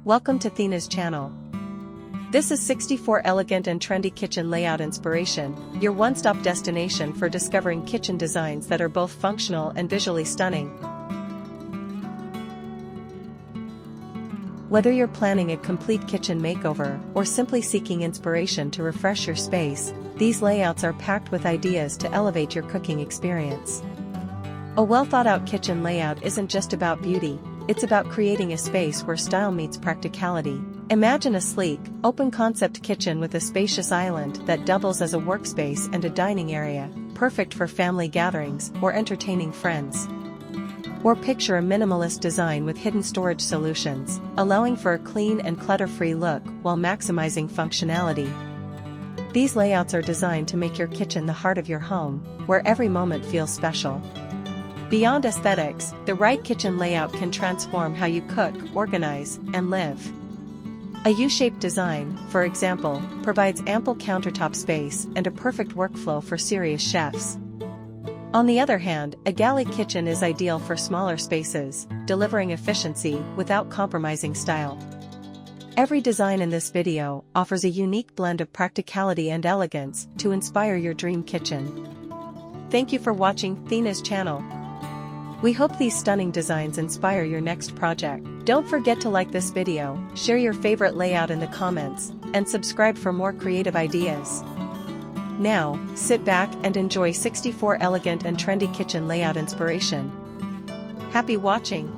Welcome to Thena's channel. This is 64 elegant and trendy kitchen layout inspiration, your one-stop destination for discovering kitchen designs that are both functional and visually stunning. Whether you're planning a complete kitchen makeover or simply seeking inspiration to refresh your space, these layouts are packed with ideas to elevate your cooking experience. A well-thought-out kitchen layout isn't just about beauty, it's about creating a space where style meets practicality. Imagine a sleek, open-concept kitchen with a spacious island that doubles as a workspace and a dining area, perfect for family gatherings or entertaining friends. Or picture a minimalist design with hidden storage solutions, allowing for a clean and clutter-free look while maximizing functionality. These layouts are designed to make your kitchen the heart of your home, where every moment feels special. Beyond aesthetics, the right kitchen layout can transform how you cook, organize, and live. A U-shaped design, for example, provides ample countertop space and a perfect workflow for serious chefs. On the other hand, a galley kitchen is ideal for smaller spaces, delivering efficiency without compromising style. Every design in this video offers a unique blend of practicality and elegance to inspire your dream kitchen. Thank you for watching Thena's channel. We hope these stunning designs inspire your next project. Don't forget to like this video, share your favorite layout in the comments, and subscribe for more creative ideas. Now, sit back and enjoy 64 elegant and trendy kitchen layout inspiration. Happy watching!